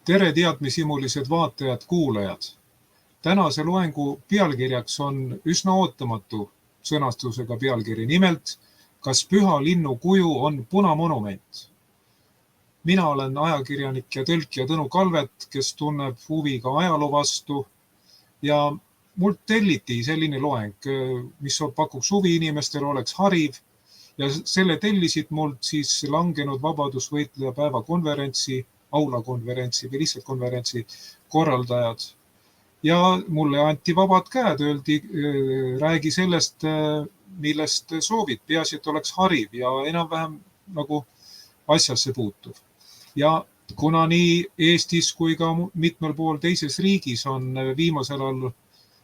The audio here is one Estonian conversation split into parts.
Tere teadmisimulised vaatajad, kuulajad! Tänase loengu pealkirjaks on üsna ootamatu sõnastusega pealkiri. Nimelt, kas püha linnu kuju on punamonument? Mina olen ajakirjanik ja tõlkija Tõnu Kalvet, kes tunneb huvi ka ajaloo vastu ja mult telliti selline loeng, mis pakuks huvi inimestele, oleks hariv ja selle tellisid mult siis langenud vabadusvõitleja päeva konverentsi, aulakonverentsi või lihtsalt konverentsi korraldajad. Ja mulle anti vabad käed, öeldi, räägi sellest, millest soovid, peaasi, et oleks hariv ja enam-vähem nagu asjasse puutuv. Ja kuna nii Eestis kui ka mitmel pool teises riigis on viimasel ajal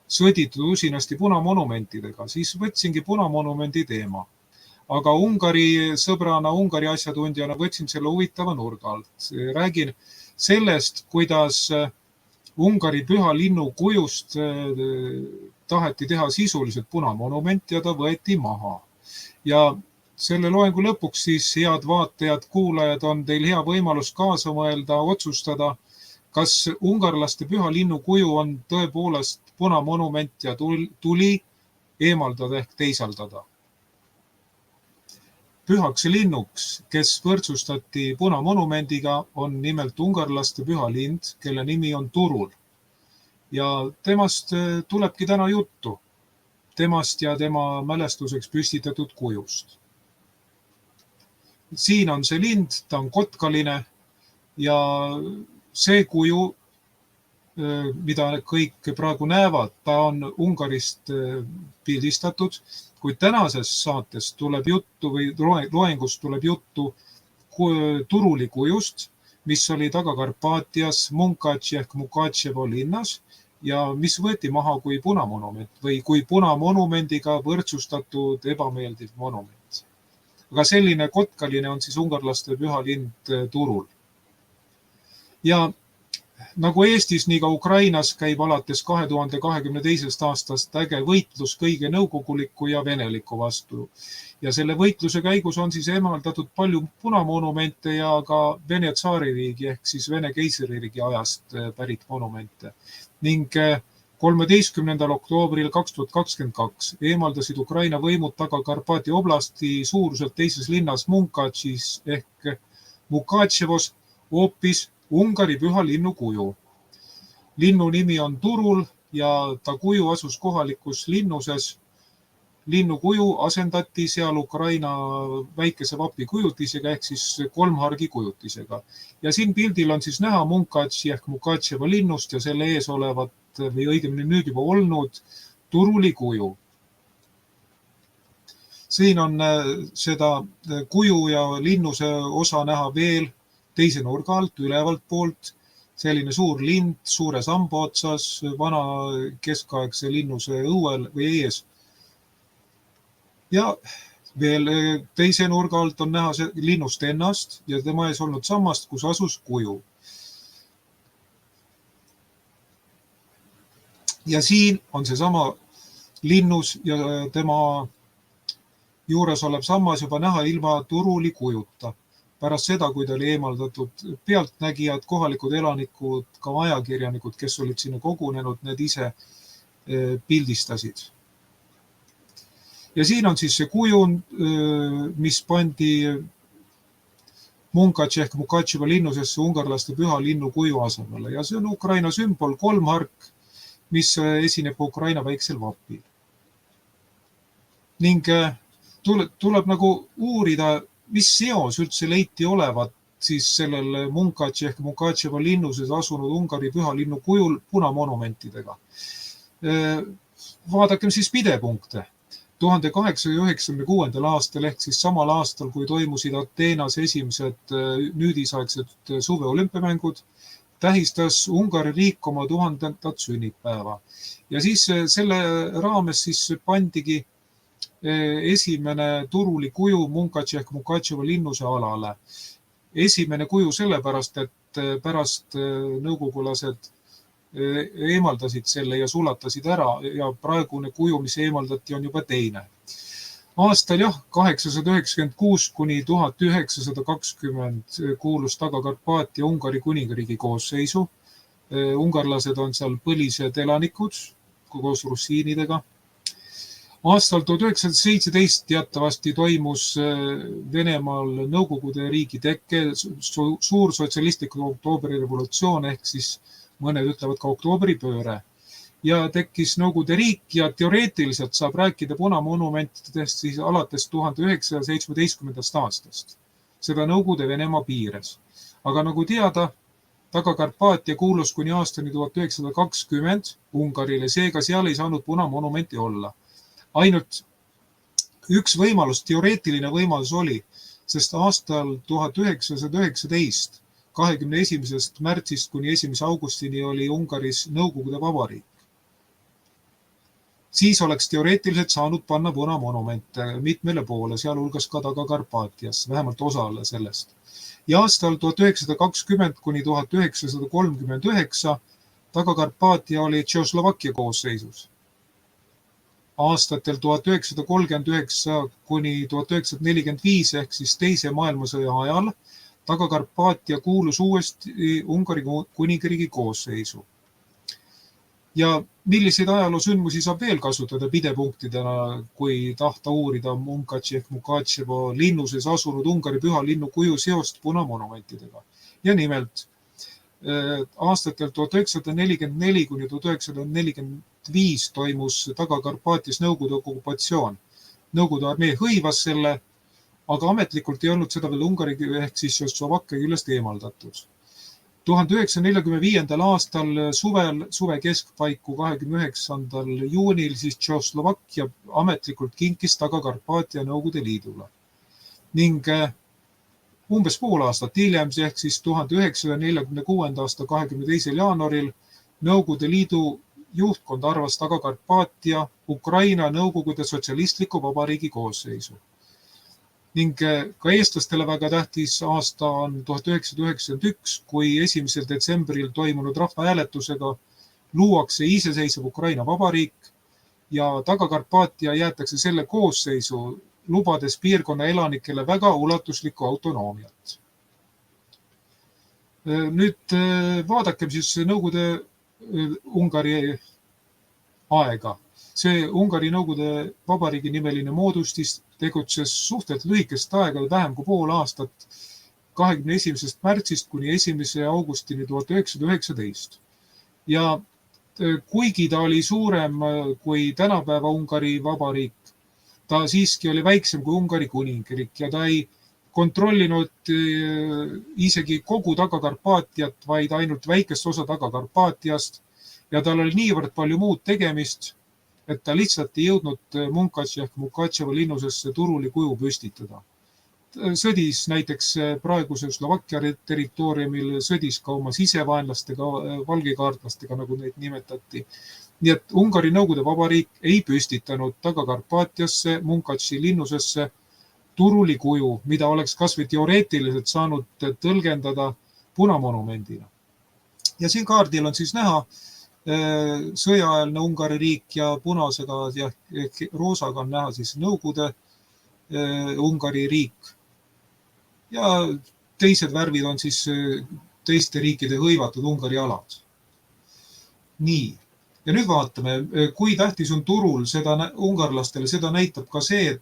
sõditud usinasti punamonumentidega, siis võtsingi punamonumendi teema. Aga Ungari sõbrana, Ungari asjatundjana võtsin selle huvitava nurga alt. Räägin sellest, kuidas Ungari püha linnu kujust taheti teha sisuliselt punamonument ja ta võeti maha. Ja selle loengu lõpuks siis, head vaatajad, kuulajad, on teil hea võimalus kaasa mõelda, otsustada, kas ungarlaste püha linnu kuju on tõepoolest punamonument ja tuli eemaldada ehk teisaldada. Pühaks linnuks, kes võrdsustati punamonumendiga, on nimelt ungarlaste püha lind, kelle nimi on Turul. Ja temast tulebki täna juttu, temast ja tema mälestuseks püstitatud kujust. Siin on see lind, ta on kotkaline ja see kuju, mida kõik praegu näevad, ta on Ungarist pildistatud, kuid tänases saates tuleb juttu või loengust tuleb juttu Turuli kujust, mis oli Taga-Karpaatias Munkači ehk Mukačevo linnas ja mis võeti maha kui punamonument või kui punamonumendiga võrdsustatud ebameeldiv monument. Aga selline kotkaline on siis ungarlaste püha lind Turul. Ja nagu Eestis, nii ka Ukrainas käib alates 2022. aastast äge võitlus kõige nõukoguliku ja veneliku vastu. Ja selle võitluse käigus on siis eemaldatud palju punamonumente ja ka Vene tsaaririigi ehk siis Vene keisririigi ajast pärit monumente. Ning 13. oktoobril 2022 eemaldasid Ukraina võimud Taga-Karpaati oblasti suuruselt teises linnas Munkačis ehk Mukačevos hoopis Ungari püha linnu kuju. Linnu nimi on Turul ja ta kuju asus kohalikus linnuses. Linnu kuju asendati seal Ukraina väikese vapi kujutisega ehk siis kolmhargi kujutisega. Ja siin pildil on siis näha Munkači ehk Mukačevo linnust ja selle ees olevat või õigemini nüüd juba olnud Turuli kuju. Siin on seda kuju ja linnuse osa näha veel teise nurga alt, ülevalt poolt, selline suur lind, suure samba otsas, vana keskaegse linnuse õuel või ees. Ja veel teise nurga alt on näha linnust ennast ja tema ees olnud sammast, kus asus kuju. Ja siin on see sama linnus ja tema juures olev sammas juba näha ilma Turuli kujuta. Pärast seda, kui ta oli eemaldatud pealtnägijad, kohalikud elanikud, ka ajakirjanikud, kes olid sinna kogunenud, need ise pildistasid. Ja siin on siis see kuju, mis pandi Munkači ehk Mukačevo linnusesse ungarlaste püha linnu kuju asemele. Ja see on Ukraina sümbol, kolmhark, mis esineb Ukraina väiksel vapil. Ning tuleb nagu uurida, mis seos üldse leiti olevat siis sellel Munkači ehk Mukačevo linnuses asunud Ungari püha linnu kujul punamonumentidega. Vaadakem siis pidepunkte. 1896. aastal ehk siis samal aastal, kui toimusid Ateenas esimesed nüüdisaegsed suveolümpiamängud, tähistas Ungari riik oma 1000. sünnipäeva. Ja siis selle raames siis pandigi esimene Turuli kuju Munkači ehk Mukačevo linnuse alale. Esimene kuju sellepärast, et pärast nõukogulased eemaldasid selle ja sulatasid ära ja praegune kuju, mis eemaldati, on juba teine. Aastal 896 kuni 1920 kuulus Taga-Karpaatia Ungari kuningriigi koosseisu. Ungarlased on seal põlised elanikud koos rusiinidega. Aastal 1917 teatavasti toimus Venemaal Nõukogude riigi tekke, suur sotsialistlik oktoobrirevolutsioon ehk siis mõned ütlevad ka oktoobripööre. Ja tekkis Nõukogude riik ja teoreetiliselt saab rääkida punamonumentidest siis alates 1917. aastast. Seda Nõukogude Venemaa piires. Aga nagu teada, Taga-Karpaatia kuulus kuni aastani 1920 Ungarile, seega seal ei saanud punamonumenti olla. Ainult üks võimalus, teoreetiline võimalus oli, sest aastal 1919, 21. märtsist kuni 1. augustini oli Ungaris Nõukogude vabariik. Siis oleks teoreetiliselt saanud panna punamonumente mitmele poole, sealhulgas ka Taga-Karpaatias, vähemalt osale sellest. Ja aastal 1920 kuni 1939 Taga-Karpaatia oli Tšehhoslovakkia koosseisus. Aastatel 1939 kuni 1945 ehk siis teise maailmasõja ajal Taga-Karpaatia kuulus uuesti Ungari kuningriigi koosseisu. Ja milliseid ajaloosündmusi saab veel kasutada pidepunktidena, kui tahta uurida Munkači ehk Mukačevo linnuses asunud Ungari püha linnu kuju seost punamonumentidega. Ja nimelt, aastatel 1944 kuni 1945 toimus Taga-Karpaatias Nõukogude okupatsioon. Nõukogude armee hõivas selle, aga ametlikult ei olnud seda veel Ungari ehk siis Tšehhoslovakkia küljest eemaldatud. 1945. aastal suve keskpaiku 29. juunil siis Tšehhoslovakkia ametlikult kinkis Taga-Karpaatia Nõukogude Liidule. Ning umbes pool aastat hiljem, ehk siis 1946. aasta 22. jaanuaril Nõukogude Liidu juhtkond arvas Taga-Karpaatia Ukraina Nõukogude Sotsialistliku Vabariigi koosseisu. Ning ka eestlastele väga tähtis aasta on 1991, kui 1. detsembril toimunud rahvahääletusega luuakse iseseisev Ukraina vabariik ja Taga-Karpaatia jäetakse selle koosseisu, lubades piirkonna elanikele väga ulatuslikku autonoomiat. Nüüd vaadakem siis Nõukogude Ungari aega. See Ungari Nõukogude Vabariigi nimeline moodustis tegutses suhteliselt lühikest aega, vähem kui pool aastat, 21. märtsist kuni 1. augustini 1919. Ja kuigi ta oli suurem kui tänapäeva Ungari Vabariik, ta siiski oli väiksem kui Ungari kuningriik ja ta ei kontrollinud isegi kogu Taga-Karpaatiat, vaid ainult väikest osa Taga-Karpaatiast ja tal oli niivõrd palju muud tegemist, et ta lihtsalt ei jõudnud Munkači ehk Mukačevo linnusesse turuli kuju püstitada. Sõdis näiteks praeguse Slovakkia territooriumil, sõdis ka oma sisevaenlastega, valgekaartlastega, nagu neid nimetati. Nii et Ungari Nõukogude Vabariik ei püstitanud Taga-Karpaatiasse, Munkači linnusesse turuli kuju, mida oleks kas või teoreetiliselt saanud tõlgendada punamonumendina. Ja siin kaardil on siis näha sõjaajal Ungari riik ja punasega ja roosaga on näha siis Nõukogude Ungari riik. Ja teised värvid on siis teiste riikide hõivatud Ungari alad. Nii. Ja nüüd vaatame, kui tähtis on turul seda ungarlastele, seda näitab ka see, et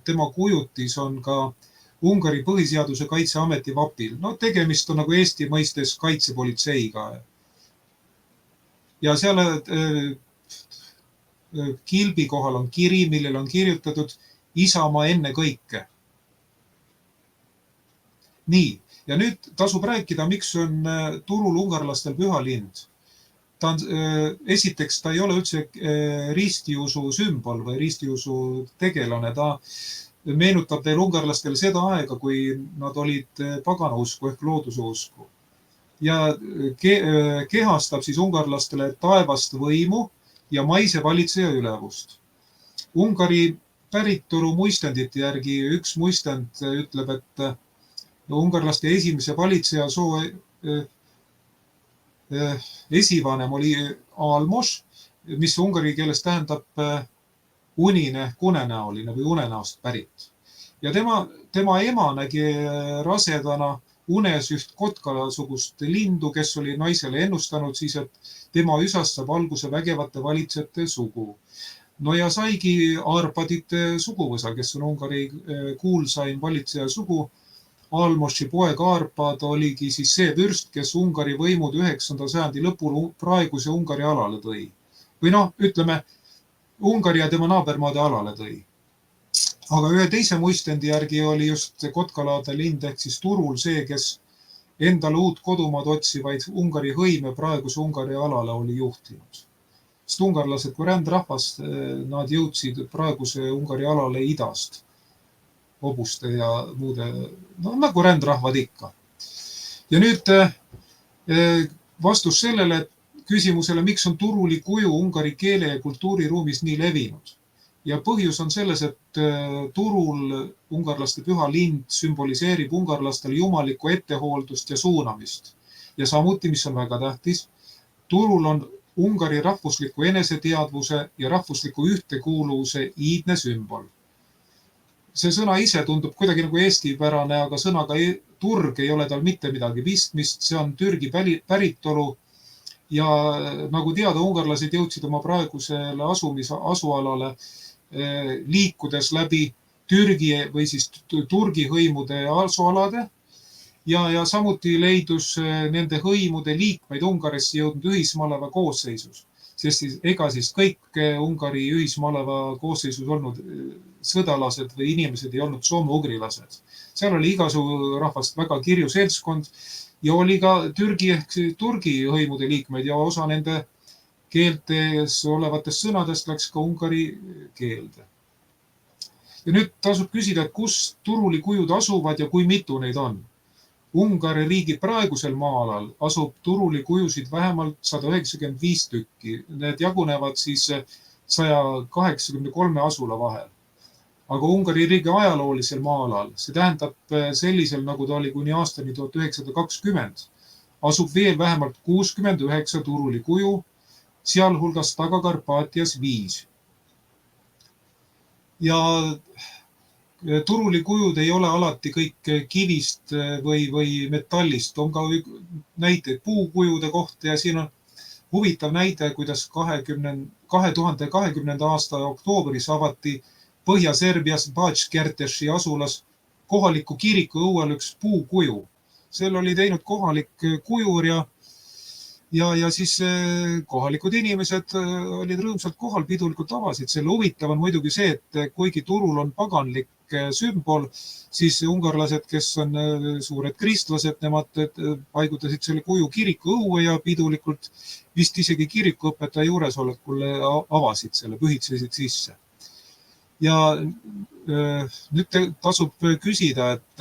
tema kujutis on ka Ungari põhiseaduse kaitseameti vapil. No tegemist on nagu Eesti mõistes kaitsepolitseiga. Ja seal kilbi kohal on kiri, millel on kirjutatud Isamaa enne kõike. Nii, ja nüüd tasub rääkida, miks on turul ungarlastel püha lind. Esiteks, ta ei ole üldse ristiusu sümbol või ristiusu tegelane. Ta meenutab teil ungarlastele seda aega, kui nad olid paganausku ehk loodususku. Ja kehastab siis ungarlastele taevast võimu ja maise valitseja ülevust. Ungari päritolu muistendite järgi üks muistend ütleb, et ungarlaste esimese valitseja soo esivanem oli Almos, mis ungari keeles tähendab unine ehk unenäoline või unenäost pärit. Ja tema ema nägi rasedana unes üht kotkalasugust lindu, kes oli naisele ennustanud siis, et tema üsast saab alguse vägevate valitsejate sugu. No ja saigi Arpadite suguvõsa, kes on Ungari kuulsaim valitseja sugu. Almoši poeg Arpad oligi siis see vürst, kes Ungari võimud 9. sajandi lõpul praeguse Ungari alale tõi. Või noh, ütleme, Ungari ja tema naabermaade alale tõi. Aga ühe teise muistendi järgi oli just Kotkalaade lind ehk siis Turul see, kes endale uut kodumaad otsivaid Ungari hõime praeguse Ungari alale oli juhtinud. Sest ungarlased kui rändrahvas, nad jõudsid praeguse Ungari alale idast, hobuste ja muude, no nagu rändrahvad ikka. Ja nüüd vastus sellele küsimusele, miks on Turuli kuju Ungari keele ja kultuuriruumis nii levinud. Ja põhjus on selles, et Turul ungarlaste püha lind sümboliseerib ungarlastele jumalikku ettehooldust ja suunamist. Ja samuti, mis on väga tähtis, Turul on Ungari rahvusliku eneseteadvuse ja rahvusliku ühtekuuluvuse iidne sümbol. See sõna ise tundub kuidagi nagu eestipärane, aga sõnaga turg ei ole tal mitte midagi pistmist, see on Türgi päritolu. Ja nagu teada, ungarlased jõudsid oma praegusele asualale liikudes läbi Türgi või siis Turgi hõimude asualade ja samuti leidus nende hõimude liikmeid Ungarisse jõudnud ühismaleva koosseisus, sest ega siis kõik Ungari ühismaleva koosseisus olnud sõdalased või inimesed ei olnud soome-ugrilased. Seal oli igasugu rahvast väga kirju seltskond ja oli ka Türgi ehk Turgi hõimude liikmeid ja osa nende keeltes olevatest sõnadest läks ka ungari keelde. Ja nüüd tasub küsida, et kus Turuli kujud asuvad ja kui mitu neid on. Ungari riigi praegusel maa-alal asub Turuli kujusid vähemalt 195 tükki. Need jagunevad siis 183 asula vahel. Aga Ungari riigi ajaloolisel maa-alal, see tähendab sellisel, nagu ta oli kuni aastani 1920, asub veel vähemalt 69 Turuli kuju, sealhulgas Taga-Karpaatias 5. Ja Turuli kujud ei ole alati kõik kivist või metallist. On ka näiteid puukujude kohta ja siin on huvitav näide, kuidas 2020. aasta oktoobris avati Põhja-Serbias Bačkerteši asulas kohaliku kiriku õuel üks puukuju. Seal oli teinud kohalik kujur ja siis kohalikud inimesed olid rõõmsalt kohal, pidulikult avasid. Selle huvitav on muidugi see, et kuigi Turul on paganlik sümbol, siis ungarlased, kes on suured kristlased, nemad paigutasid selle kuju kiriku õue ja pidulikult vist isegi kirikuõpetaja juuresolekul avasid selle, pühitsesid sisse. Ja nüüd tasub küsida, et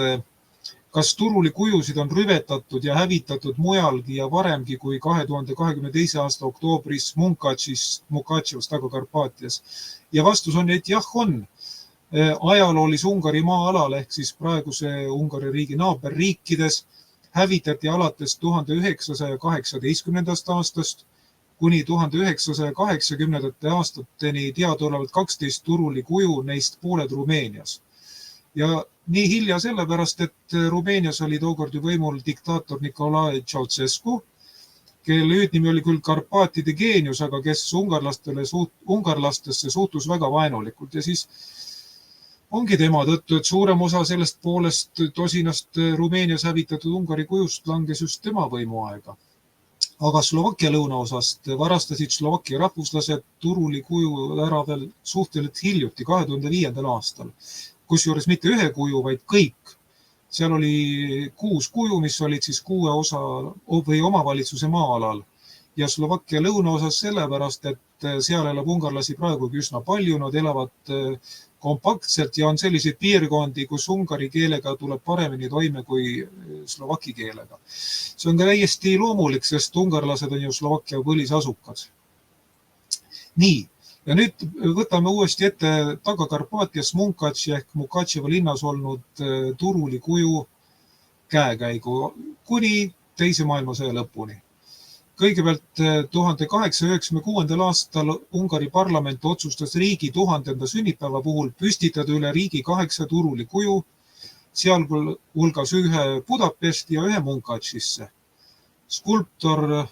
kas Turuli kujusid on rüvetatud ja hävitatud mujalgi ja varemgi kui 2022. aasta oktoobris Mukatševas Taga-Karpaatias. Ja vastus on, et jah on. Ajaloolis Ungari maa-alal ehk siis praeguse Ungari riigi naaberriikides hävitati alates 1918. aastast kuni 1980. aastateni teadaolevalt 12 Turuli kuju, neist pooled Rumeenias. Ja nii hilja sellepärast, et Rumeenias oli tookord ju võimul diktaator Nicolae Ceausescu, kelle hüüdnimi oli küll Karpaatide geenius, aga kes ungarlastesse suhtus väga vaenulikult. Ja siis ongi tema tõttu, et suurem osa sellest poolest tosinast Rumeenias hävitatud Ungari kujust langes just tema võimuaega. Aga Slovakkia lõunaosast varastasid Slovakkia rahvuslased Turuli kuju ära veel suhteliselt hiljuti, 2005. aastal. Kusjuures mitte ühe kuju, vaid kõik. Seal oli 6 kuju, mis olid siis 6 osa või omavalitsuse maa-alal. Ja Slovakkia lõunaosas sellepärast, et seal elab ungarlasi praegugi üsna palju, nad elavad kompaktselt ja on selliseid piirkondi, kus ungari keelega tuleb paremini toime kui slovaki keelega. See on ka täiesti loomulik, sest ungarlased on ju Slovakkia põlisasukad. Nii, ja nüüd võtame uuesti ette Taga-Karpaatias Munkatši ehk Mukatševa linnas olnud Turuli kuju käekäigu kuni teise maailmasõja lõpuni. Kõigepealt 1896. aastal Ungari parlament otsustas riigi 1000. sünnipäeva puhul püstitada üle riigi 8 turulikuju, sealhulgas ühe Budapesti ja ühe Munkačisse. Skulptor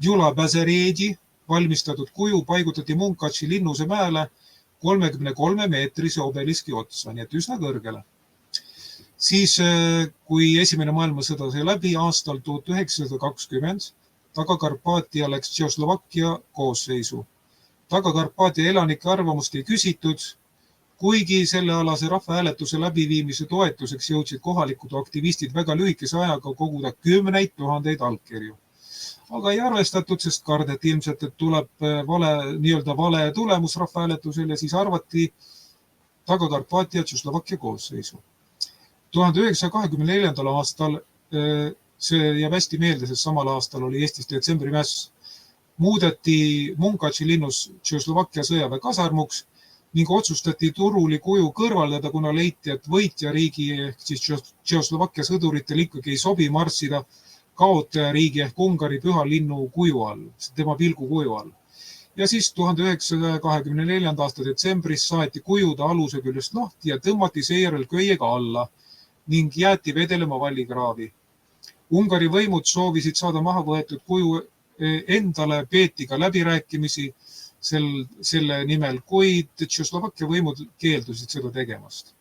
Gyula Päzereedi valmistatud kuju paigutati Munkači linnuse mäele 33-meetrise obeliski otsa, nii et üsna kõrgele. Siis, kui Esimene maailmasõda sai läbi aastal 1920, Taga-Karpaatia läks Tšehhoslovakkia koosseisu. Taga-Karpaatia elanike arvamust ei küsitud, kuigi sellealase rahvahääletuse läbiviimise toetuseks jõudsid kohalikud aktivistid väga lühikese ajaga koguda 10 000 allkirju. Aga ei arvestatud, sest kardeti ilmselt, et tuleb vale tulemus rahvahääletusel ja siis arvati Taga-Karpaatia Tšehhoslovakkia koosseisu. 1924. aastal, see jääb hästi meelde, sest samal aastal oli Eestis detsembrimäss, muudeti Munkači linnus Tšehhoslovakkia sõjaväe kasarmuks ning otsustati turulikuju kõrvaldada, kuna leiti, et võitjariigi ehk siis Tšehhoslovakkia sõduritel ikkagi ei sobi marssida kaotajariigi ehk Ungari püha linnu kuju all, tema pilgu kuju all. Ja siis 1924. aasta detsembris saeti kujuda aluse küljest lahti ja tõmmati seejärel köiega alla ning jäeti vedelema vallikraavi. Ungari võimud soovisid saada maha võetud kuju endale, peeti ka läbirääkimisi selle nimel, kuid Tšehhoslovakkia võimud keeldusid seda tegemast.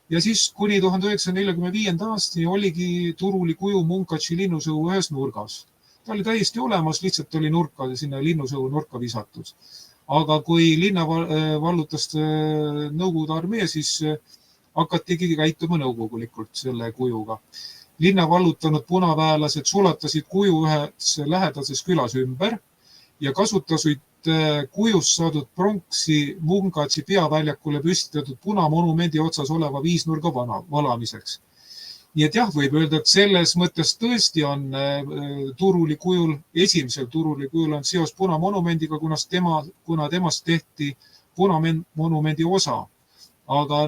Ja siis kuni 1945. aastani oligi turulikuju Munkači linnusõu ühes nurgas. Ta oli täiesti olemas, lihtsalt oli sinna linnusõu nurka visatud. Aga kui linna vallutas Nõukogude armee, siis hakatigi käituma nõukogulikult selle kujuga. Linna vallutanud punaväelased sulatasid kuju ühes lähedases külas ümber ja kasutasid kujust saadud pronksi Munkači peaväljakule püstitatud punamonumendi otsas oleva viisnurga valamiseks. Nii et jah, võib öelda, et selles mõttes tõesti on esimesel turulikujul on seos punamonumendiga, kuna temast tehti punamonumendi osa. Aga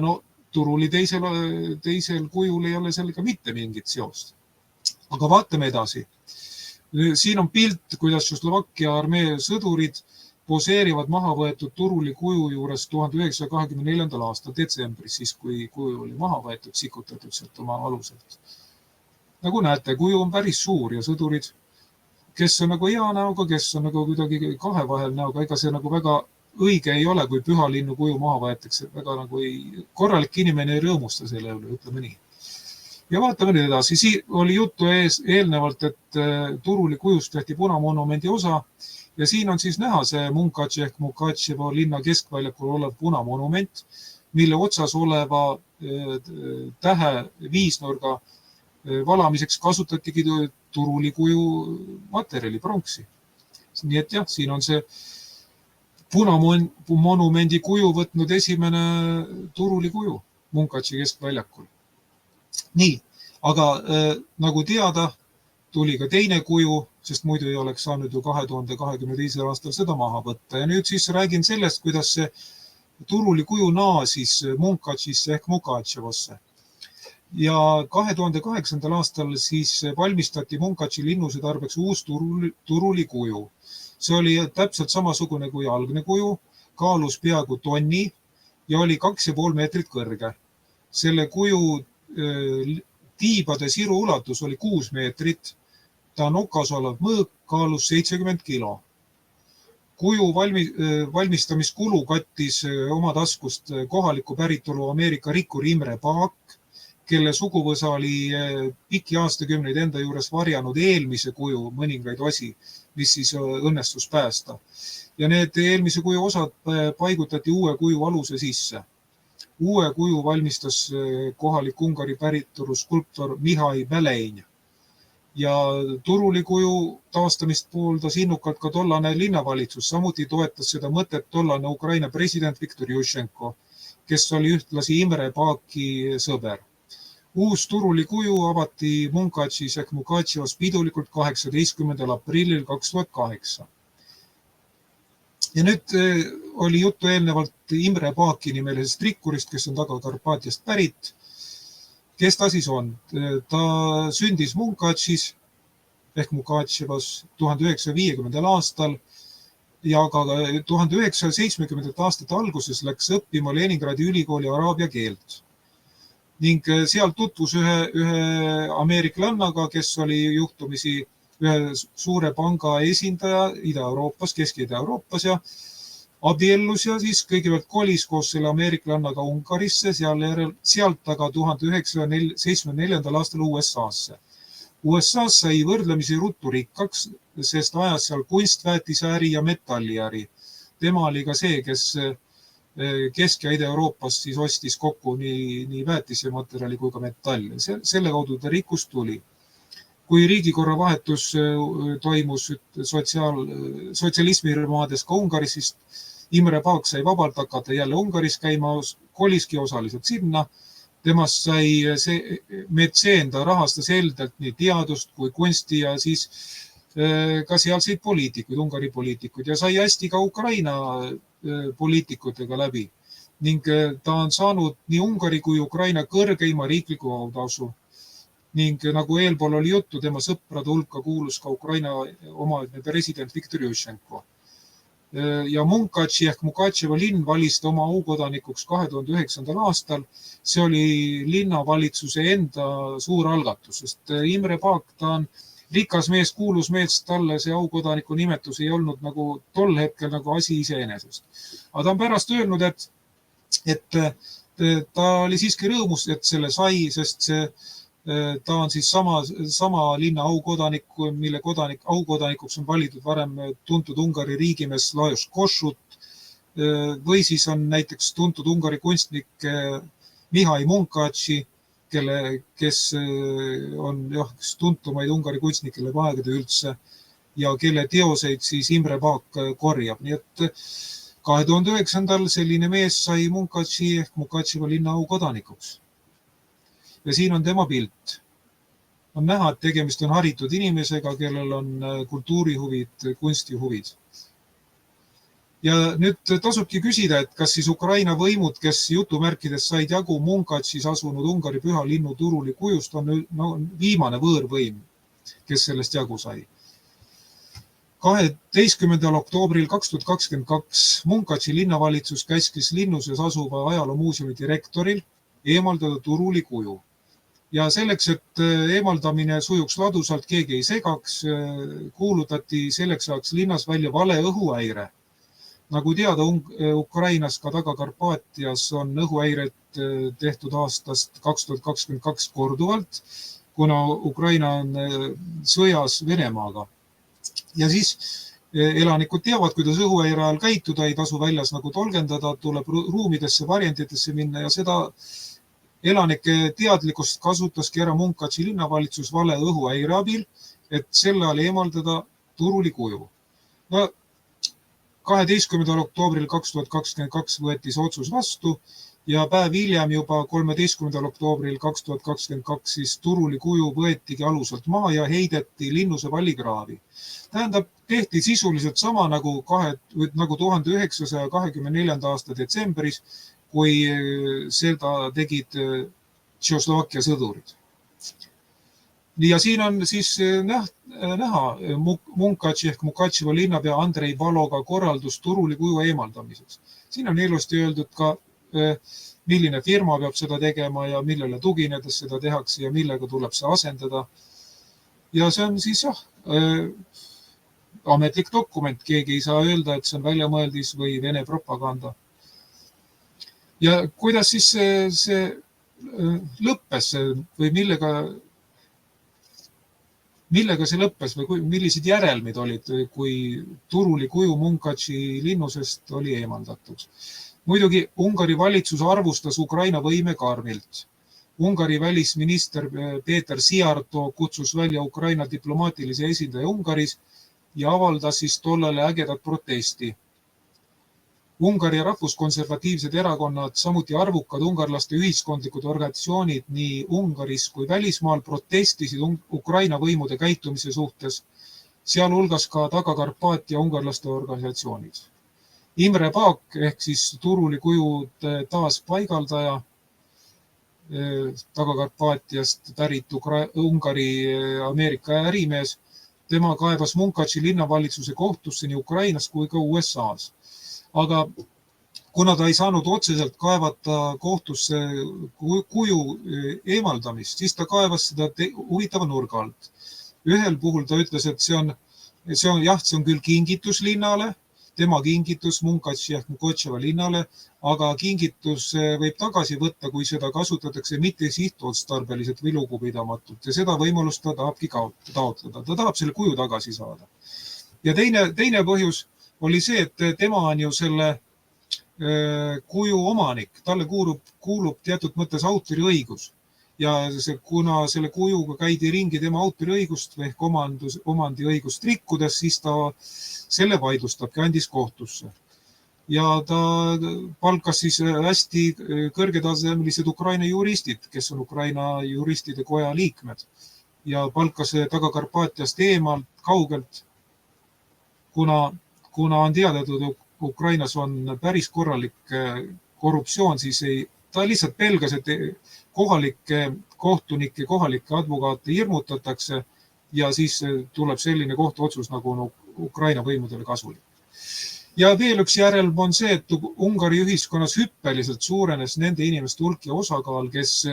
turuli teisel kujul ei ole sellega mitte mingit seost. Aga vaatame edasi. Siin on pilt, kuidas Tšehhoslovakkia armee sõdurid poseerivad maha võetud turulikuju juures 1924. aasta detsembris, siis kui kuju oli maha võetud, sikutatud sealt oma aluselt. Nagu näete, kuju on päris suur ja sõdurid, kes on nagu hea näoga, kes on nagu kuidagi kahe vahel näoga, ega see nagu väga õige ei ole, kui püha linnu kuju maha võetakse. Väga nagu korralik inimene ei rõõmusta selle üle, ütleme nii. Ja vaatame nüüd edasi. Siin oli juttu eelnevalt, et turulikujust tehti punamonumendi osa ja siin on siis näha see Munkači ehk Munkačevo linna keskväljakul olev punamonument, mille otsas oleva tähe viisnurga valamiseks kasutatigi turulikuju materjali, pronksi. Nii et jah, siin on see punamonumendi kuju võtnud esimene turulikuju Munkači keskväljakul. Nii, aga nagu teada, tuli ka teine kuju, sest muidu ei oleks saanud ju 2022. aastal seda maha võtta. Ja nüüd siis räägin sellest, kuidas see turulikuju naasis Munkačisse ehk Munkačevosse. Ja 2008. aastal siis valmistati Munkači linnuse tarbeks uus turulikuju. See oli täpselt samasugune kui algne kuju, kaalus peaaegu tonni ja oli 2,5 meetrit kõrge. Selle kuju tiibade siru ulatus oli 6 meetrit, ta nokas olev mõõk kaalus 70 kilo. Kuju valmistamiskulu kattis oma taskust kohaliku päritolu Ameerika rikkuri Imre Paak, kelle suguvõsa oli pikki aastakümneid enda juures varjanud eelmise kuju mõningaid osi, mis siis õnnestus päästa. Ja need eelmise kuju osad paigutati uue kuju aluse sisse. Uue kuju valmistas kohalik Ungari päritolu skulptor Mihai Välein. Ja turulikuju taastamist pooldas innukalt ka tollane linnavalitsus. Samuti toetas seda mõtet tollane Ukraina president Viktor Jušenko, kes oli ühtlasi Imre Paaki sõber. Uus turulikuju avati Munkačis ehk Munkačevos pidulikult 18. aprillil 2008. Ja nüüd oli juttu eelnevalt Imre Paaki nimelisest rikkurist, kes on Taga-Karpaatiast pärit. Kes ta siis on? Ta sündis Munkačis ehk Mukatševas 1950. aastal ja ka 1970. aastate alguses läks õppima Leningradi ülikooli araabia keelt. Ning seal tutvus ühe ameeriklannaga, kes oli juhtumisi ühe suure panga esindaja Ida-Euroopas, Kesk-Ida-Euroopas ja abiellus ja siis kõigepealt kolis koos selle ameeriklannaga Ungarisse, sealt aga 1974. aastal USA-sse. USA-s sai võrdlemisi ruttu rikkaks, sest ajas seal kunstväetisäri ja metalliäri. Tema oli ka see, kes Kesk- ja Ida-Euroopas siis ostis kokku nii väetisematerjali kui ka metalli. Selle kaudu ta rikkus tuli. Kui riigikorra vahetus toimus sotsialismi maades ka Ungaris, siis Imre Paak sai vabalt hakata jälle Ungaris käima, koliski osaliselt sinna. Temast sai see metseen, ta rahastas heldelt nii teadust kui kunsti ja siis ka sealseid poliitikuid, Ungari poliitikuid ja sai hästi ka Ukraina poliitikutega läbi. Ning ta on saanud nii Ungari kui Ukraina kõrgeima riikliku autasu. Ning nagu eelpool oli juttu, tema sõprade hulka kuulus ka Ukraina omaaegne president Viktor Juščenko. Ja Munkatši ehk Mukatševa linn valis ta oma aukodanikuks 2009. aastal. See oli linnavalitsuse enda suur algatus, sest Imre Paak, ta on rikas mees, kuulus mees, talle see aukodaniku nimetus ei olnud nagu tol hetkel nagu asi iseenesest. Aga ta on pärast öelnud, et ta oli siiski rõõmus, et selle sai, sest ta on siis sama linna aukodanik, mille aukodanikuks on valitud varem tuntud Ungari riigimees Lajos Kossuth või siis on näiteks tuntud Ungari kunstnik Mihai Munkatši, kes on üks tuntumaid Ungari kunstnikele aegade üldse ja kelle teoseid siis Imre Paak korjab. Nii et 2009. selline mees sai Munkatši ehk Mukatševa linna aukodanikuks. Ja siin on tema pilt. On näha, et tegemist on haritud inimesega, kellel on kultuurihuvid, kunstihuvid. Ja nüüd tasubki küsida, et kas siis Ukraina võimud, kes jutumärkides said jagu Munkatšis asunud Ungari püha linnu Turuli kujust, on viimane võõrvõim, kes sellest jagu sai. 12. oktoobril 2022 Munkatši linnavalitsus käskis linnuses asuva ajaloomuuseumi direktoril eemaldada Turuli kuju. Ja selleks, et eemaldamine sujuks ladusalt, keegi ei segaks, kuulutati selleks ajaks linnas välja vale õhuhäire. Nagu teada, Ukrainas ka Taga-Karpaatias on õhuhäired tehtud aastast 2022 korduvalt, kuna Ukraina on sõjas Venemaaga. Ja siis elanikud teavad, kuidas õhuhäire ajal käituda, ei tasu väljas nagu tolgendada, tuleb ruumidesse, varjenditesse minna ja seda elanike teadlikkust kasutaski ära Munkatši linnavalitsus vale õhuhäire abil, et selle ajal eemaldada Turuli kuju. No, 12. oktoobril 2022 võeti see otsus vastu ja päev hiljem juba 13. oktoobril 2022 siis Turuli kuju võetigi alusalt maha ja heideti linnuse vallikraavi. Tähendab, tehti sisuliselt sama nagu 1924. aasta detsembris, kui seda tegid Tšehhoslovakkia sõdurid. Ja siin on siis näha Munkatši ehk Mukatševa linnapea Andrei Baloga korraldus Turuli kuju eemaldamiseks. Siin on ilusti öeldud ka, milline firma peab seda tegema ja millele tuginedes seda tehakse ja millega tuleb see asendada. Ja see on siis ametlik dokument, keegi ei saa öelda, et see on väljamõeldis või Vene propaganda. Ja kuidas siis see lõppes või millega see lõppes või millised järelmid olid, kui Turuli kuju Munkatši linnusest oli eemaldatud? Muidugi Ungari valitsus arvustas Ukraina võime karmilt. Ungari välisminister Peeter Siarto kutsus välja Ukraina diplomaatilise esindaja Ungaris ja avaldas siis tollele ägedat protesti. Ungari rahvuskonservatiivsed erakonnad, samuti arvukad ungarlaste ühiskondlikud organisatsioonid nii Ungaris kui välismaal protestisid Ukraina võimude käitumise suhtes, sealhulgas ka Taga-Karpaatia ungarlaste organisatsioonid. Imre Paak ehk siis Turuli kuju taas paigaldaja, Taga-Karpaatiast pärit Ungari Ameerika ärimees, tema kaebas Munkatši linnavalitsuse kohtusse nii Ukrainas kui ka USAs. Aga kuna ta ei saanud otseselt kaevata kohtusse kuju eemaldamist, siis ta kaevas seda huvitava nurga alt. Ühel puhul ta ütles, et see on küll kingitus linnale, tema kingitus Munkatši ehk Mukotševa linnale, aga kingitus võib tagasi võtta, kui seda kasutatakse mitte sihtotstarbeliselt või lugupidamatult ja seda võimalust ta tahabki taotleda. Ta tahab selle kuju tagasi saada. Ja teine põhjus oli see, et tema on ju selle kuju omanik, talle kuulub teatud mõttes autoriõigus ja kuna selle kujuga käidi ringi tema autoriõigust või ehk omandiõigust rikkudes, siis ta selle vaidlustabki, andis kohtusse. Ja ta palkas siis hästi kõrgetasemelised Ukraina juristid, kes on Ukraina juristide koja liikmed ja palkas Taga-Karpaatiast eemalt kaugelt, kuna on teadatud, Ukrainas on päris korralik korruptsioon, siis ta lihtsalt pelgas, et kohalikke kohtunikke, kohalikke advokaate hirmutatakse ja siis tuleb selline kohtuotsus nagu Ukraina võimudele kasulik. Ja veel üks järelm on see, et Ungari ühiskonnas hüppeliselt suurenes nende inimeste hulk ja osakaal, kes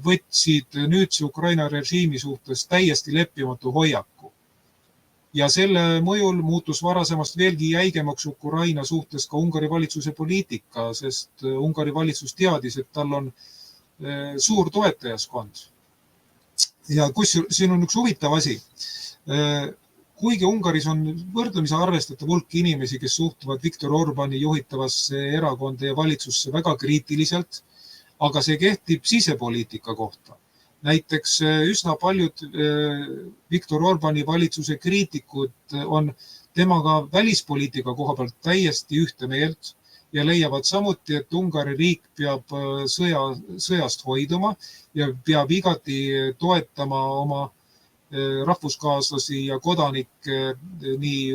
võtsid nüüdse Ukraina režiimi suhtes täiesti leppimatu hoiaku. Ja selle mõjul muutus varasemast veelgi jäigemaks Ukraina suhtes ka Ungari valitsuse poliitika, sest Ungari valitsus teadis, et tal on suur toetajaskond. Ja siin on üks huvitav asi. Kuigi Ungaris on võrdlemisi arvestatav hulk inimesi, kes suhtuvad Viktor Orbani juhitavasse erakonda ja valitsusse väga kriitiliselt, aga see kehtib sisepoliitika kohta. Näiteks üsna paljud Viktor Orbani valitsuse kriitikud on temaga välispoliitika koha pealt täiesti ühte meelt ja leiavad samuti, et Ungari riik peab sõjast hoiduma ja peab igati toetama oma rahvuskaaslasi ja kodanikke nii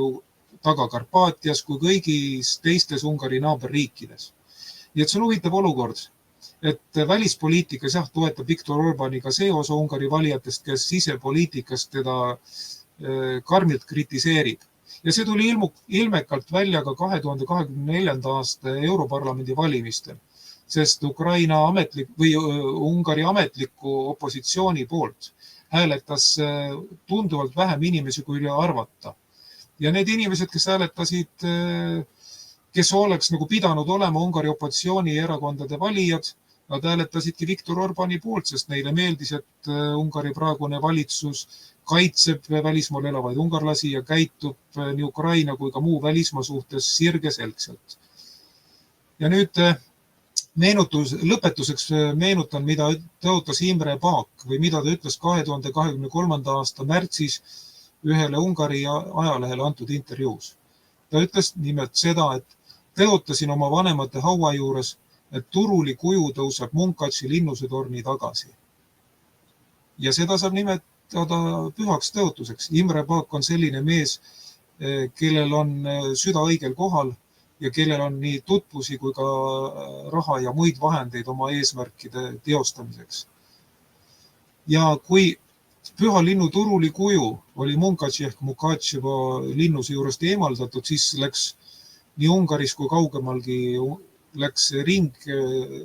Taga-Karpaatias kui kõigis teistes Ungari naaberriikides. Nii et see on huvitav olukord, et välispoliitikas toetab Viktor Orbaniga see osa Ungari valijatest, kes sisepoliitikast teda karmilt kritiseerib. Ja see tuli ilmekalt välja ka 2024. aasta Europarlamendi valimistel, sest Ungari ametliku opositsiooni poolt hääletas tunduvalt vähem inimesi, kui arvata. Ja need inimesed, kes hääletasid, kes oleks nagu pidanud olema Ungari opositsioonierakondade valijad, nad hääletasidki Viktor Orbani poolt, sest neile meeldis, et Ungari praegune valitsus kaitseb välismaal elavaid ungarlasi ja käitub nii Ukraina kui ka muu välismaa suhtes sirgeselgselt. Ja nüüd lõpetuseks meenutan, mida tõotas Imre Paak või mida ta ütles 2023. aasta märtsis ühele Ungari ajalehele antud intervjuus. Ta ütles nimelt seda, et tõotasin oma vanemate haua juures, et Turuli kuju tõuseb Munkatši linnusetorni tagasi. Ja seda saab nimetada pühaks tõotuseks. Imre Paak on selline mees, kellel on süda õigel kohal ja kellel on nii tutvusi kui ka raha ja muid vahendeid oma eesmärkide teostamiseks. Ja kui püha linnu Turuli kuju oli Munkatši ehk Mukatševa linnuse juurest eemaldatud, siis läks nii Ungaris kui kaugemalgi läks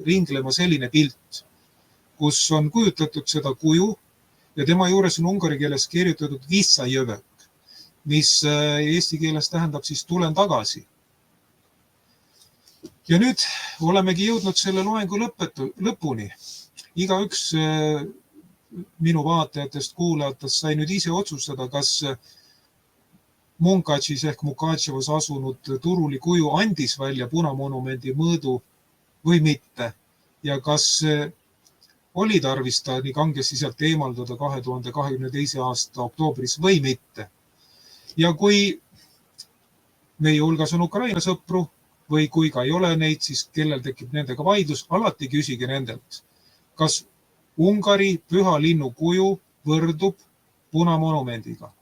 ringlema selline pilt, kus on kujutatud seda kuju ja tema juures on ungari keeles kirjutatud Vissajõvök, mis eesti keeles tähendab siis tulen tagasi. Ja nüüd olemegi jõudnud selle loengu lõpuni. Igaüks minu vaatajatest, kuulajatest sai nüüd ise otsustada, kas Munkatšis ehk Mukatševas asunud Turuli kuju andis välja punamonumendi mõõdu või mitte ja kas oli tarvis ta nii kangesti sealt eemaldada 2022. aasta oktoobris või mitte. Ja kui meie hulgas on Ukraina sõpru või kui ka ei ole neid, siis kellel tekib nendega vaidlus, alati küsige nendelt, kas Ungari püha linnu kuju võrdub punamonumendiga.